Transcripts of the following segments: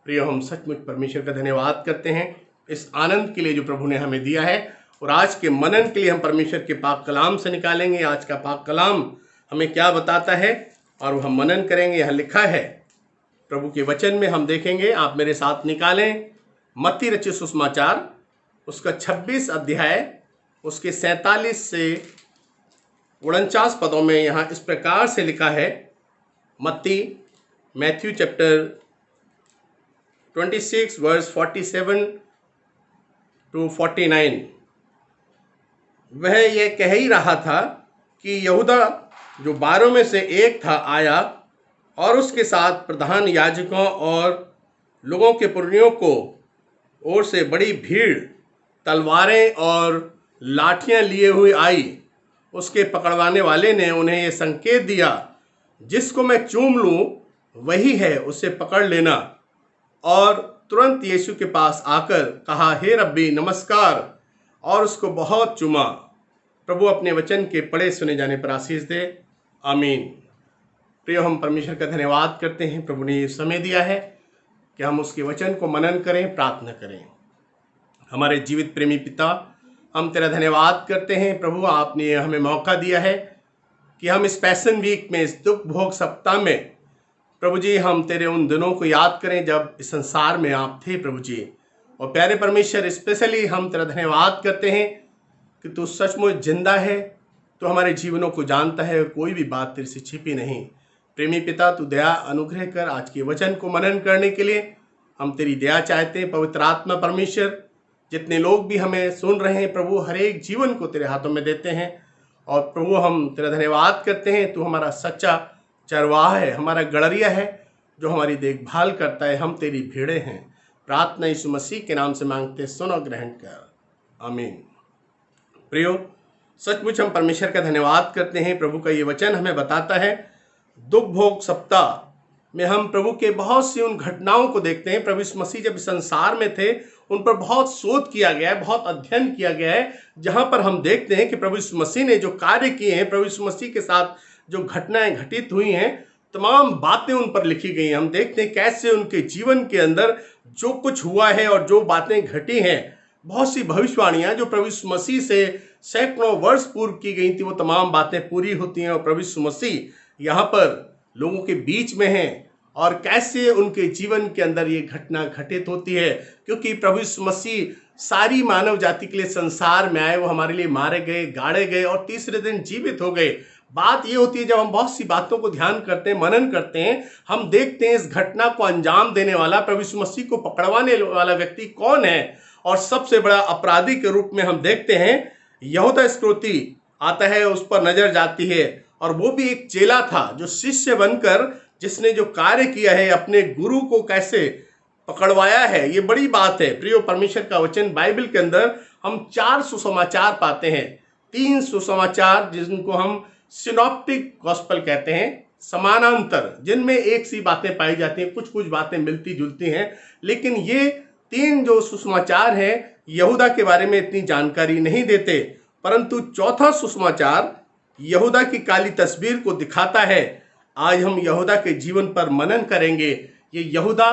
प्रिय, हम सचमुच परमेश्वर का धन्यवाद करते हैं इस आनंद के लिए जो प्रभु ने हमें दिया है। और आज के मनन के लिए हम परमेश्वर के पाक कलाम से निकालेंगे। आज का पाक कलाम हमें क्या बताता है और वह हम मनन करेंगे। यहाँ लिखा है प्रभु के वचन में, हम देखेंगे, आप मेरे साथ निकालें मत्ती रचित सुसमाचार उसका 26 अध्याय उसके 47 से 49 पदों में यहाँ इस प्रकार से लिखा है। Matthew chapter 26 verse 47 to 49। वह यह कह ही रहा था कि यहूदा जो 12 में से एक था आया और उसके साथ प्रधान याजकों और लोगों के पुरनियों को ओर से बड़ी भीड़ तलवारें और लाठियां लिए हुए आई। उसके पकड़वाने वाले ने उन्हें यह संकेत दिया, जिसको मैं चूम लूं वही है, उसे पकड़ लेना। और तुरंत यीशु के पास आकर कहा, हे रब्बी नमस्कार, और उसको बहुत चूमा। प्रभु अपने वचन के पढ़े सुने जाने पर आशीष दे, आमीन। प्रिय, हम परमेश्वर का धन्यवाद करते हैं। प्रभु ने ये समय दिया है कि हम उसके वचन को मनन करें, प्रार्थना करें। हमारे जीवित प्रेमी पिता, हम तेरा धन्यवाद करते हैं। प्रभु, आपने हमें मौका दिया है कि हम इस पैशन वीक में, इस दुख भोग सप्ताह में, प्रभु जी, हम तेरे उन दिनों को याद करें जब इस संसार में आप थे प्रभु जी। और प्यारे परमेश्वर, स्पेशली हम तेरा धन्यवाद करते हैं कि तू सचमुच जिंदा है, तो हमारे जीवनों को जानता है, कोई भी बात तेरे से छिपी नहीं। प्रेमी पिता, तू दया अनुग्रह कर। आज के वचन को मनन करने के लिए हम तेरी दया चाहते हैं। पवित्र आत्मा परमेश्वर, जितने लोग भी हमें सुन रहे हैं प्रभु, हर एक जीवन को तेरे हाथों में देते हैं। और प्रभु, हम तेरा धन्यवाद करते हैं, तू हमारा सच्चा चरवाहा है, हमारा गड़रिया है, जो हमारी देखभाल करता है। हम तेरी भेड़े हैं। प्रार्थना यीशु मसीह के नाम से मांगते, सुन और ग्रहण कर, आमीन। प्रियो, सचमुच हम परमेश्वर का धन्यवाद करते हैं। प्रभु का ये वचन हमें बताता है, दुख भोग सप्ताह में हम प्रभु के बहुत सी उन घटनाओं को देखते हैं। प्रभु यीशु मसीह जब संसार में थे, उन पर बहुत शोध किया गया है, बहुत अध्ययन किया गया है, जहां पर हम देखते हैं कि प्रभु यीशु मसीह ने जो कार्य किए हैं, प्रभु यीशु मसीह के साथ जो घटनाएं घटित हुई हैं, तमाम बातें उन पर लिखी गई हैं। हम देखते हैं कैसे उनके जीवन के अंदर जो कुछ हुआ है और जो बातें घटी हैं, बहुत सी भविष्यवाणियां जो प्रभु यीशु मसीह से सैकड़ों वर्ष पूर्व की गई थी, वो तमाम बातें पूरी होती हैं। और प्रभु यीशु मसीह यहाँ पर लोगों के बीच में हैं और कैसे उनके जीवन के अंदर ये घटना घटित होती है, क्योंकि प्रभु यीशु मसीह सारी मानव जाति के लिए संसार में आए। वो हमारे लिए मारे गए, गाड़े गए और तीसरे दिन जीवित हो गए। बात ये होती है, जब हम बहुत सी बातों को ध्यान करते हैं, मनन करते हैं, हम देखते हैं इस घटना को अंजाम देने वाला, प्रभु यीशु मसीह को पकड़वाने वाला व्यक्ति कौन है। और सबसे बड़ा अपराधी के रूप में हम देखते हैं यहूदा इस्करियोती आता है, उस पर नजर जाती है। और वो भी एक चेला था, जो शिष्य बनकर जिसने जो कार्य किया है, अपने गुरु को कैसे पकड़वाया है, ये बड़ी बात है। प्रियो, परमेश्वर का वचन बाइबल के अंदर हम 4 सुसमाचार पाते हैं। 3 सुसमाचार जिनको हम सिनॉप्टिक गॉस्पेल कहते हैं, समानांतर, जिनमें एक सी बातें पाई जाती हैं, कुछ कुछ बातें मिलती जुलती हैं। लेकिन ये 3 जो सुसमाचार हैं, यहूदा के बारे में इतनी जानकारी नहीं देते, परंतु चौथा सुसमाचार यहूदा की काली तस्वीर को दिखाता है। आज हम यहूदा के जीवन पर मनन करेंगे। ये यहूदा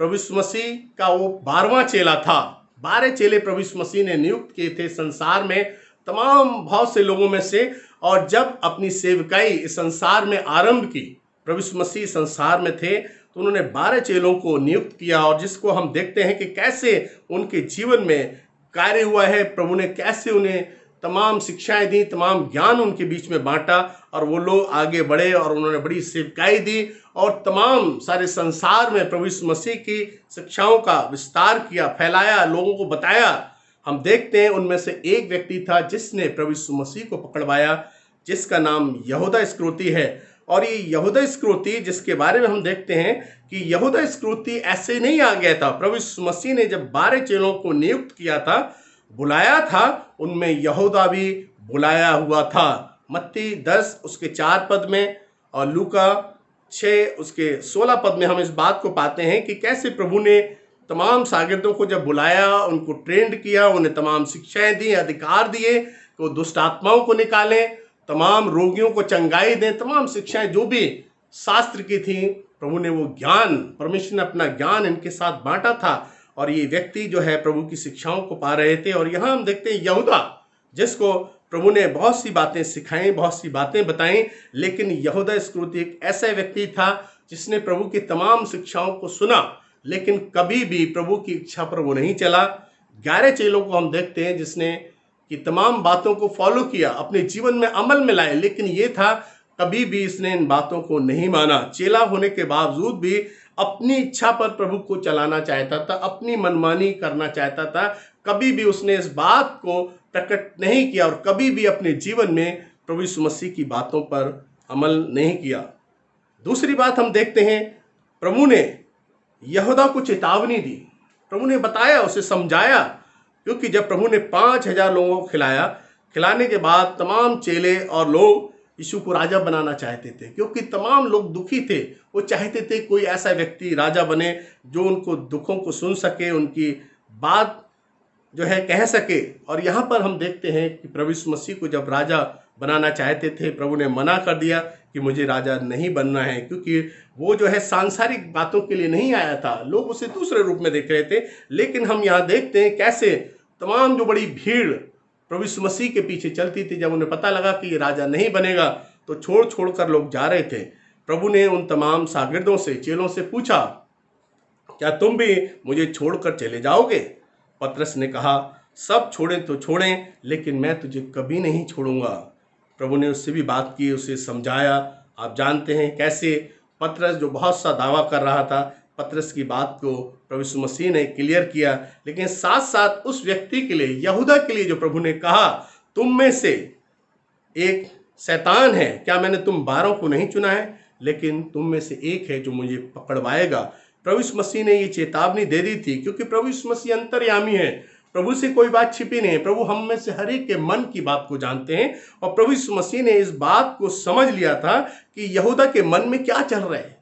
प्रभु यीशु मसीह का वो 12वां चेला था। 12 चेले प्रभु यीशु मसीह ने नियुक्त किए थे संसार में, तमाम बहुत से लोगों में से। और जब अपनी सेवकाई इस संसार में आरंभ की, प्रभु यीशु मसीह संसार में थे, तो उन्होंने 12 चेलों को नियुक्त किया। और जिसको हम देखते हैं कि कैसे उनके जीवन में कार्य हुआ है, प्रभु ने कैसे उन्हें तमाम शिक्षाएं दी, तमाम ज्ञान उनके बीच में बांटा, और वो लोग आगे बढ़े और उन्होंने बड़ी सेवकाई दी और तमाम सारे संसार में प्रभु यीशु मसीह की शिक्षाओं का विस्तार किया, फैलाया, लोगों को बताया। हम देखते हैं उनमें से एक व्यक्ति था जिसने प्रभु यीशु मसीह को पकड़वाया, जिसका नाम यहूदा इस्करियोती है। और ये यहूदा इस्करियोती, जिसके बारे में हम देखते हैं कि यहूदा इस्करियोती ऐसे नहीं आ गया था। प्रभु यीशु मसीह ने जब 12 चेलों को नियुक्त किया था, बुलाया था, उनमें यहूदा भी बुलाया हुआ था। मत्ती 10 उसके 4 पद में और लूका 6 उसके 16 पद में हम इस बात को पाते हैं कि कैसे प्रभु ने तमाम शागिर्दों को जब बुलाया, उनको ट्रेंड किया, उन्हें तमाम शिक्षाएं दी, अधिकार दिए कि वो दुष्ट आत्माओं को निकालें, तमाम रोगियों को चंगाई दें, तमाम शिक्षाएं जो भी शास्त्र की थी प्रभु ने वो ज्ञान, परमेश्वर ने अपना ज्ञान इनके साथ बांटा था और ये व्यक्ति जो है प्रभु की शिक्षाओं को पा रहे थे। और यहाँ हम देखते हैं यहूदा, जिसको प्रभु ने बहुत सी बातें सिखाई, बहुत सी बातें बताई, लेकिन यहूदा इस्करियोती एक ऐसा व्यक्ति था जिसने प्रभु की तमाम शिक्षाओं को सुना, लेकिन कभी भी प्रभु की इच्छा पर वो नहीं चला। 11 चेलों को हम देखते हैं जिसने कि तमाम बातों को फॉलो किया, अपने जीवन में अमल में लाए, लेकिन ये था कभी भी इसने इन बातों को नहीं माना। चेला होने के बावजूद भी अपनी इच्छा पर प्रभु को चलाना चाहता था, अपनी मनमानी करना चाहता था। कभी भी उसने इस बात को प्रकट नहीं किया और कभी भी अपने जीवन में प्रभु यीशु मसीह की बातों पर अमल नहीं किया। दूसरी बात हम देखते हैं, प्रभु ने यहूदा को चेतावनी दी, प्रभु ने बताया, उसे समझाया, क्योंकि जब प्रभु ने 5000 लोगों को खिलाया, खिलाने के बाद तमाम चेले और लोग यीशु को राजा बनाना चाहते थे, क्योंकि तमाम लोग दुखी थे। वो चाहते थे कोई ऐसा व्यक्ति राजा बने जो उनको दुखों को सुन सके, उनकी बात जो है कह सके। और यहाँ पर हम देखते हैं कि प्रभु यीशु मसीह को जब राजा बनाना चाहते थे, प्रभु ने मना कर दिया कि मुझे राजा नहीं बनना है, क्योंकि वो जो है सांसारिक बातों के लिए नहीं आया था, लोग उसे दूसरे रूप में देख रहे थे। लेकिन हम यहाँ देखते हैं कैसे तमाम जो बड़ी भीड़ प्रभु यीशु मसीह के पीछे चलती थी, जब उन्हें पता लगा कि ये राजा नहीं बनेगा तो छोड़ छोड़ कर लोग जा रहे थे। प्रभु ने उन तमाम शागिर्दों से, चेलों से पूछा, क्या तुम भी मुझे छोड़कर चले जाओगे? पतरस ने कहा, सब छोड़ें तो छोड़ें, लेकिन मैं तुझे कभी नहीं छोड़ूंगा। प्रभु ने उससे भी बात की, उसे समझाया। आप जानते हैं कैसे पतरस जो बहुत सा दावा कर रहा था, पतरस की बात को प्रभु यीशु मसीह ने क्लियर किया। लेकिन साथ साथ उस व्यक्ति के लिए, यहूदा के लिए, जो प्रभु ने कहा तुम में से एक शैतान है, क्या मैंने तुम 12 को नहीं चुना है? लेकिन तुम में से एक है जो मुझे पकड़वाएगा। प्रभु यीशु मसीह ने ये चेतावनी दे दी थी, क्योंकि प्रभु यीशु मसीह अंतर्यामी है, प्रभु से कोई बात छिपी नहीं है। प्रभु हम में से हर एक के मन की बात को जानते हैं, और प्रभु यीशु मसीह ने इस बात को समझ लिया था कि यहूदा के मन में क्या चल रहा है।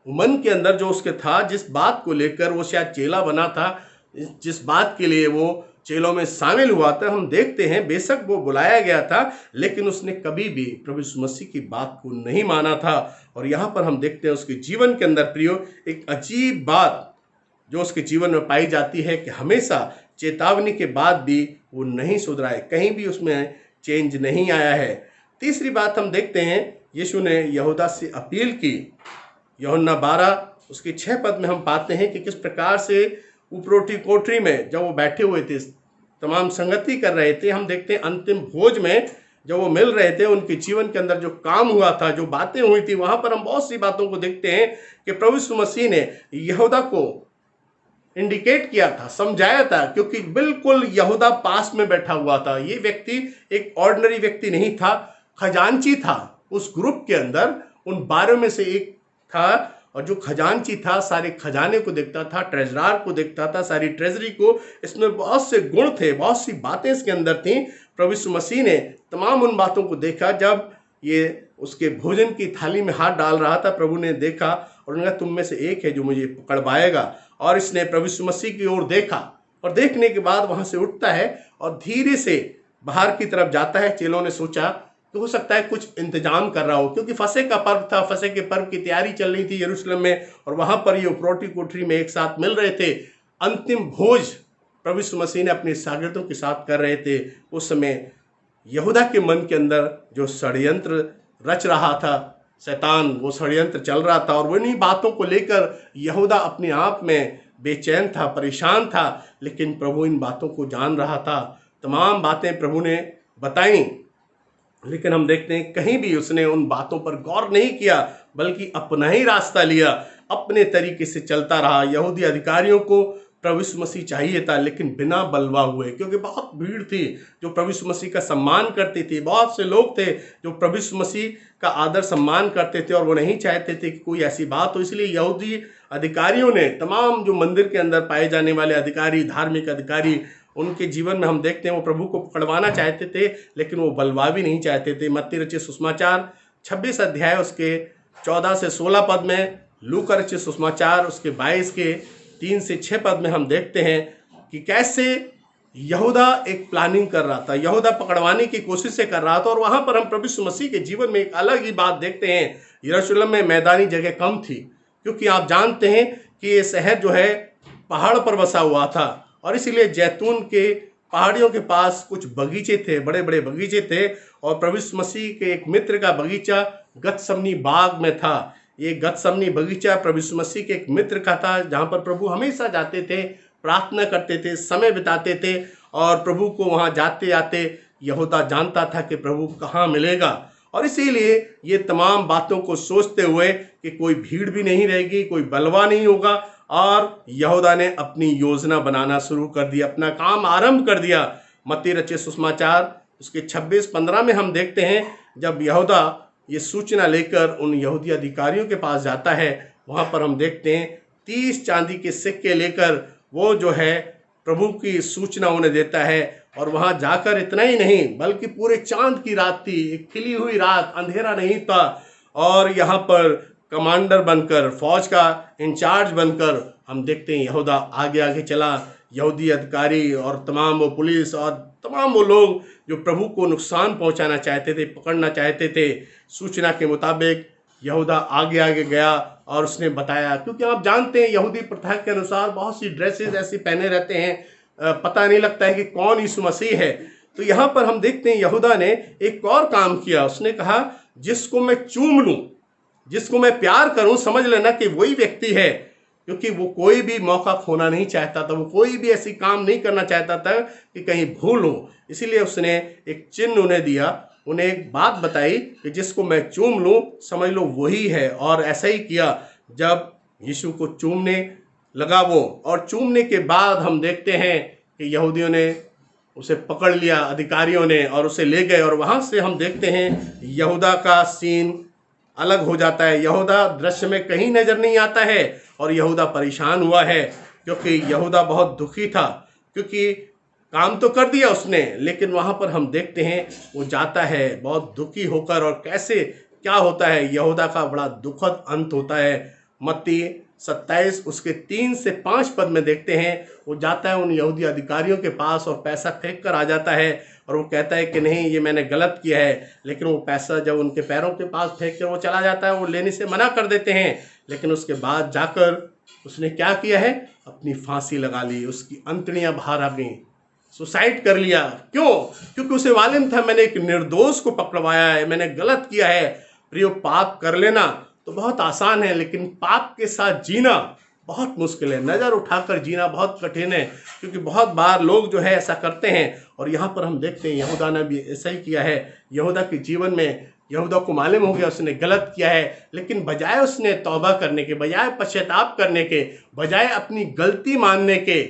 मन के अंदर जो उसके था, जिस बात को लेकर वो शायद चेला बना था, जिस बात के लिए वो चेलों में शामिल हुआ था, हम देखते हैं बेशक वो बुलाया गया था, लेकिन उसने कभी भी प्रभु यीशु मसीह की बात को नहीं माना था। और यहाँ पर हम देखते हैं उसके जीवन के अंदर प्रियो एक अजीब बात जो उसके जीवन में पाई जाती है कि हमेशा चेतावनी के बाद भी वो नहीं सुधरा है, कहीं भी उसमें चेंज नहीं आया है। तीसरी बात हम देखते हैं, यीशु ने यहूदा से अपील की। यूहन्ना 12 उसके 6 पद में हम पाते हैं कि किस प्रकार से उपरोटी कोठरी में जब वो बैठे हुए थे, तमाम संगति कर रहे थे, हम देखते हैं अंतिम भोज में जब वो मिल रहे थे, उनके जीवन के अंदर जो काम हुआ था, जो बातें हुई थी, वहां पर हम बहुत सी बातों को देखते हैं कि प्रभु यीशु मसीह ने यहूदा को इंडिकेट किया था, समझाया था, क्योंकि बिल्कुल यहूदा पास में बैठा हुआ था। ये व्यक्ति एक ऑर्डिनरी व्यक्ति नहीं था, खजांची था उस ग्रुप के अंदर, उन 12 में से एक था। और जो खजांची था सारे खजाने को देखता था, ट्रेजरार को देखता था, सारी ट्रेजरी को। इसमें बहुत से गुण थे, बहुत सी बातें इसके अंदर थी। प्रभु यीशु मसीह ने तमाम उन बातों को देखा। जब ये उसके भोजन की थाली में हाथ डाल रहा था, प्रभु ने देखा और उन्होंने कहा तुम में से एक है जो मुझे पकड़वाएगा। और इसने प्रभु यीशु मसीह की ओर देखा, और देखने के बाद वहां से उठता है और धीरे से बाहर की तरफ जाता है। चेलों ने सोचा तो हो सकता है कुछ इंतजाम कर रहा हो, क्योंकि फसह का पर्व था, फसह के पर्व की तैयारी चल रही थी यरूशलेम में, और वहां पर ये उपरोटी कोठरी में एक साथ मिल रहे थे। अंतिम भोज प्रभु यीशु मसीह ने अपने शागिर्दों के साथ कर रहे थे। उस समय यहूदा के मन के अंदर जो षड्यंत्र रच रहा था, शैतान, वो षड्यंत्र चल रहा था, और उन्हीं बातों को लेकर यहूदा अपने आप में बेचैन था, परेशान था। लेकिन प्रभु इन बातों को जान रहा था, तमाम बातें प्रभु ने बताई, लेकिन हम देखते हैं कहीं भी उसने उन बातों पर गौर नहीं किया, बल्कि अपना ही रास्ता लिया, अपने तरीके से चलता रहा। यहूदी अधिकारियों को प्रभु यीशु मसीह चाहिए था, लेकिन बिना बलवा हुए, क्योंकि बहुत भीड़ थी जो प्रभु यीशु मसीह का सम्मान करती थी। बहुत से लोग थे जो प्रभु यीशु मसीह का आदर सम्मान करते थे, और वो नहीं चाहते थे कि कोई ऐसी बात हो। इसलिए यहूदी अधिकारियों ने, तमाम जो मंदिर के अंदर पाए जाने वाले अधिकारी, धार्मिक अधिकारी, उनके जीवन में हम देखते हैं वो प्रभु को पकड़वाना चाहते थे, लेकिन वो बलवा भी नहीं चाहते थे। मत्ती रचित सुसमाचार 26 अध्याय उसके 14 से 16 पद में, लूका रचित सुसमाचार उसके 22 के 3 से 6 पद में हम देखते हैं कि कैसे यहूदा एक प्लानिंग कर रहा था, यहूदा पकड़वाने की कोशिश से कर रहा था। और वहां पर हम प्रभु यीशु मसीह के जीवन में एक अलग ही बात देखते हैं। यरूशलेम में मैदानी जगह कम थी, क्योंकि आप जानते हैं कि ये शहर जो है पहाड़ पर बसा हुआ था और इसीलिए जैतून के पहाड़ियों के पास कुछ बगीचे थे, बड़े बड़े बगीचे थे। और प्रभु यीशु मसीह के एक मित्र का बगीचा गतसमनी बाग में था। ये गतसमनी बगीचा प्रभु यीशु मसीह के एक मित्र का था, जहाँ पर प्रभु हमेशा जाते थे, प्रार्थना करते थे, समय बिताते थे। और प्रभु को वहाँ जाते आते यहूदा जानता था कि प्रभु कहाँ मिलेगा। और इसीलिए ये तमाम बातों को सोचते हुए कि कोई भीड़ भी नहीं रहेगी, कोई बलवा नहीं होगा, और यहूदा ने अपनी योजना बनाना शुरू कर दिया, अपना काम आरंभ कर दिया। मत्ती रचित सुसमाचार उसके 26-15 में हम देखते हैं, जब यहूदा ये सूचना लेकर उन यहूदी अधिकारियों के पास जाता है, वहाँ पर हम देखते हैं 30 चांदी के सिक्के लेकर वो जो है प्रभु की सूचना उन्हें देता है। और वहाँ जाकर इतना ही नहीं, बल्कि पूरे चांद की रात थी, एक खिली हुई रात, अंधेरा नहीं था। और यहाँ पर कमांडर बनकर, फौज का इंचार्ज बनकर हम देखते हैं यहूदा आगे आगे चला। यहूदी अधिकारी और तमाम वो पुलिस और तमाम वो लोग जो प्रभु को नुकसान पहुंचाना चाहते थे, पकड़ना चाहते थे, सूचना के मुताबिक यहूदा आगे आगे गया और उसने बताया। क्योंकि आप जानते हैं यहूदी प्रथा के अनुसार बहुत सी ड्रेसेस ऐसी पहने रहते हैं, पता नहीं लगता है कि कौन यीशु मसीह है। तो यहाँ पर हम देखते हैं यहूदा ने एक और काम किया। उसने कहा, जिसको मैं चूम लूं, जिसको मैं प्यार करूं, समझ लेना कि वही व्यक्ति है। क्योंकि वो कोई भी मौका खोना नहीं चाहता था, वो कोई भी ऐसी काम नहीं करना चाहता था कि कहीं भूल हो। इसीलिए उसने एक चिन्ह उन्हें दिया, उन्हें एक बात बताई कि जिसको मैं चूम लूं, समझ लो वही है। और ऐसा ही किया। जब यीशु को चूमने लगा वो, और चूमने के बाद हम देखते हैं कि यहूदियों ने उसे पकड़ लिया, अधिकारियों ने, और उसे ले गए। और वहाँ से हम देखते हैं यहूदा का सीन अलग हो जाता है। यहूदा दृश्य में कहीं नजर नहीं आता है और यहूदा परेशान हुआ है, क्योंकि यहूदा बहुत दुखी था। क्योंकि काम तो कर दिया उसने, लेकिन वहाँ पर हम देखते हैं वो जाता है बहुत दुखी होकर। और कैसे क्या होता है, यहूदा का बड़ा दुखद अंत होता है। मत्ती 27 उसके 3 से 5 पद में देखते हैं, वो जाता है उन यहूदी अधिकारियों के पास और पैसा फेंक कर आ जाता है। और वो कहता है कि नहीं, ये मैंने गलत किया है। लेकिन वो पैसा जब उनके पैरों के पास फेंक कर वो चला जाता है, वो लेने से मना कर देते हैं। लेकिन उसके बाद जाकर उसने क्या किया है, अपनी फांसी लगा ली, उसकी अंतड़ियां बाहर आ गई, सुसाइड कर लिया। क्यों? क्योंकि उसे मालूम था मैंने एक निर्दोष को पकड़वाया है, मैंने गलत किया है। प्रियो, पाप कर लेना तो बहुत आसान है, लेकिन पाप के साथ जीना बहुत मुश्किल है। नज़र उठाकर जीना बहुत कठिन है, क्योंकि बहुत बार लोग जो है ऐसा करते हैं। और यहाँ पर हम देखते हैं यहूदा ने भी ऐसा ही किया है। यहूदा के जीवन में यहूदा को मालूम हो गया उसने गलत किया है, लेकिन बजाय उसने तौबा करने के, बजाय पश्चाताप करने के, बजाय अपनी गलती मानने के,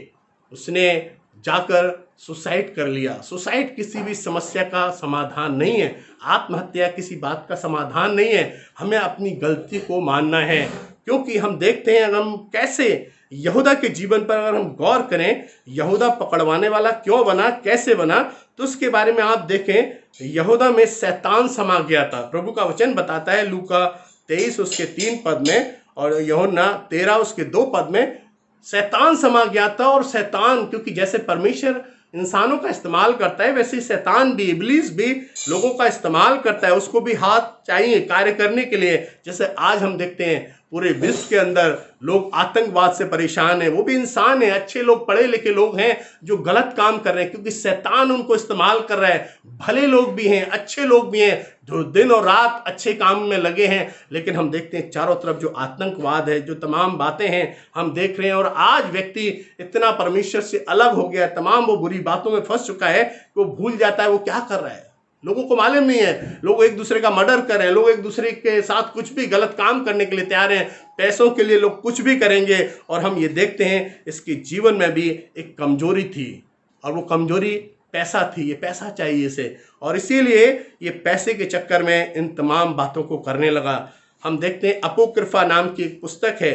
उसने जाकर सुसाइड कर लिया। सुसाइड किसी भी समस्या का समाधान नहीं है। आत्महत्या किसी बात का समाधान नहीं है। हमें अपनी गलती को मानना है। क्योंकि हम देखते हैं, अगर हम कैसे यहूदा के जीवन पर अगर हम गौर करें, यहूदा पकड़वाने वाला क्यों बना, कैसे बना, तो उसके बारे में आप देखें। यहूदा में शैतान समा गया था। प्रभु का वचन बताता है लूका 23 उसके 3 पद में और यूहन्ना 13 उसके 2 पद में, शैतान समा गया था। और शैतान, क्योंकि जैसे परमेश्वर इंसानों का इस्तेमाल करता है, वैसे शैतान भी, इब्लीस भी लोगों का इस्तेमाल करता है। उसको भी हाथ चाहिए कार्य करने के लिए। जैसे आज हम देखते हैं पूरे विश्व के अंदर लोग आतंकवाद से परेशान हैं, वो भी इंसान हैं, अच्छे लोग, पढ़े लिखे लोग हैं जो गलत काम कर रहे हैं, क्योंकि शैतान उनको इस्तेमाल कर रहा है। भले लोग भी हैं, अच्छे लोग भी हैं जो दिन और रात अच्छे काम में लगे हैं। लेकिन हम देखते हैं चारों तरफ जो आतंकवाद है, जो तमाम बातें हैं हम देख रहे हैं। और आज व्यक्ति इतना परमेश्वर से अलग हो गया, तमाम वो बुरी बातों में फंस चुका है कि वो भूल जाता है वो क्या कर रहा है। लोगों को मालूम नहीं है। लोग एक दूसरे का मर्डर कर रहे हैं, लोग एक दूसरे के साथ कुछ भी गलत काम करने के लिए तैयार हैं। पैसों के लिए लोग कुछ भी करेंगे। और हम ये देखते हैं इसके जीवन में भी एक कमजोरी थी, और वो कमजोरी पैसा थी। ये पैसा चाहिए इसे, और इसीलिए ये पैसे के चक्कर में इन तमाम बातों को करने लगा। हम देखते हैं अपोक्रिफा नाम की एक पुस्तक है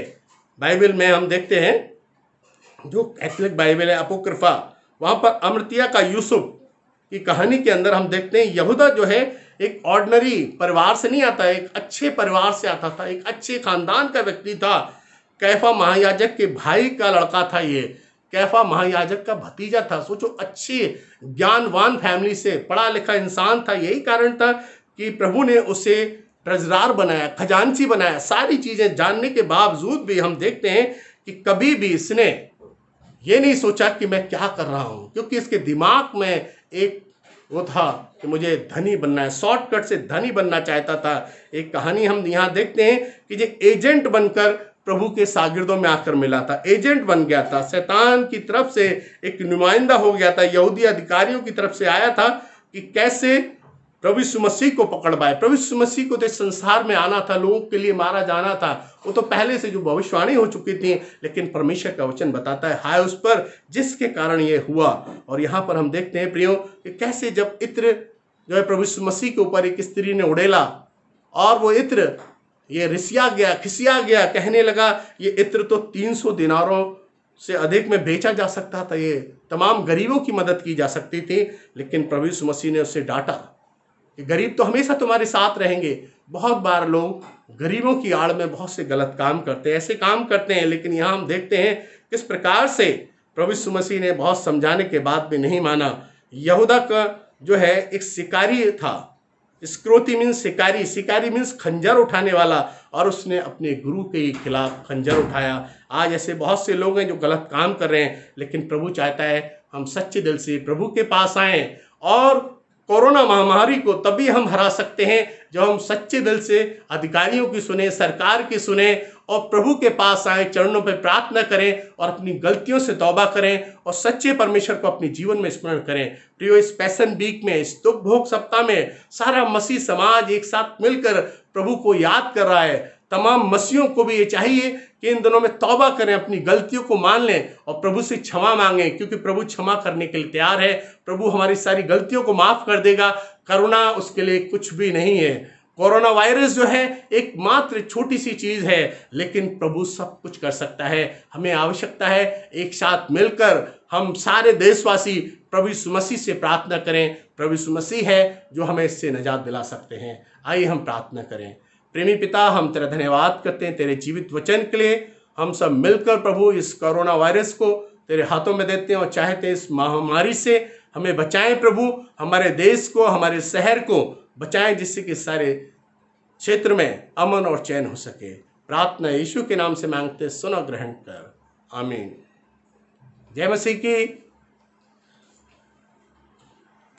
बाइबल में, हम देखते हैं जो कैथोलिक बाइबल है अपोक्रिफा, वहाँ पर अमृतिया का यूसुफ की कहानी के अंदर हम देखते हैं यहूदा जो है एक ऑर्डिनरी परिवार से नहीं आता, एक अच्छे परिवार से आता था, एक अच्छे खानदान का व्यक्ति था। कैफा महायाजक के भाई का लड़का था ये, कैफा महायाजक का भतीजा था। सोचो, अच्छे ज्ञानवान फैमिली से, पढ़ा लिखा इंसान था। यही कारण था कि प्रभु ने उसे ट्रेजरार बनाया, खजांची बनाया। सारी चीजें जानने के बावजूद भी हम देखते हैं कि कभी भी इसने ये नहीं सोचा कि मैं क्या कर रहा हूं, क्योंकि इसके दिमाग में एक वो था कि मुझे धनी बनना है, शॉर्टकट से धनी बनना चाहता था। एक कहानी हम यहाँ देखते हैं कि जो एजेंट बनकर प्रभु के शागिर्दों में आकर मिला था, एजेंट बन गया था, शैतान की तरफ से एक नुमाइंदा हो गया था, यहूदी अधिकारियों की तरफ से आया था कि कैसे प्रभु यीशु मसीह को पकड़ पाए। प्रभु यीशु मसीह को तो इस संसार में आना था, लोगों के लिए मारा जाना था, वो तो पहले से जो भविष्यवाणी हो चुकी थी, लेकिन परमेश्वर का वचन बताता है हाय उस पर जिसके कारण ये हुआ। और यहाँ पर हम देखते हैं प्रियो कि कैसे जब इत्र जो है प्रभु यीशु मसीह के ऊपर एक स्त्री ने उड़ेला और वो इत्र ये रिसिया गया, खिसिया गया, कहने लगा ये इत्र तो 300 दिनारों से अधिक में बेचा जा सकता था, ये तमाम गरीबों की मदद की जा सकती थी। लेकिन प्रभु यीशु मसीह ने उससे डांटा कि गरीब तो हमेशा तुम्हारे साथ रहेंगे। बहुत बार लोग गरीबों की आड़ में बहुत से गलत काम करते हैं, ऐसे काम करते हैं, लेकिन यहाँ हम देखते हैं किस प्रकार से प्रभु यीशु मसीह ने बहुत समझाने के बाद भी नहीं माना। यहूदा का जो है एक शिकारी था, स्क्रोती मीन्स शिकारी, शिकारी मीन्स खंजर उठाने वाला, और उसने अपने गुरु के खिलाफ खंजर उठाया। आज ऐसे बहुत से लोग हैं जो गलत काम कर रहे हैं, लेकिन प्रभु चाहता है हम सच्चे दिल से प्रभु के पास आएं। और कोरोना महामारी को तभी हम हरा सकते हैं जब हम सच्चे दिल से अधिकारियों की सुने, सरकार की सुने और प्रभु के पास आए, चरणों पर प्रार्थना करें और अपनी गलतियों से तौबा करें और सच्चे परमेश्वर को अपने जीवन में स्मरण करें। प्रियो, इस पैशन वीक में, इस दुख भोग सप्ताह में सारा मसीह समाज एक साथ मिलकर प्रभु को याद कर रहा है। तमाम मसीहों को भी ये चाहिए कि इन दिनों में तौबा करें, अपनी गलतियों को मान लें और प्रभु से क्षमा मांगें, क्योंकि प्रभु क्षमा करने के लिए तैयार है। प्रभु हमारी सारी गलतियों को माफ कर देगा। करुणा उसके लिए कुछ भी नहीं है। कोरोना वायरस जो है एक मात्र छोटी सी चीज है, लेकिन प्रभु सब कुछ कर सकता है। हमें आवश्यकता है एक साथ मिलकर हम सारे देशवासी प्रभु यीशु मसीह से प्रार्थना करें। प्रभु यीशु मसीह है जो हमें इससे निजात दिला सकते हैं। आइए हम प्रार्थना करें। प्रेमी पिता, हम तेरा धन्यवाद करते हैं तेरे जीवित वचन के लिए। हम सब मिलकर प्रभु इस कोरोना वायरस को तेरे हाथों में देते हैं और चाहते हैं इस महामारी से हमें बचाएं। प्रभु हमारे देश को, हमारे शहर को बचाएं, जिससे कि सारे क्षेत्र में अमन और चैन हो सके। प्रार्थना यीशु के नाम से मांगते, सुनो ग्रहण कर, आमीन। जय मसीह की।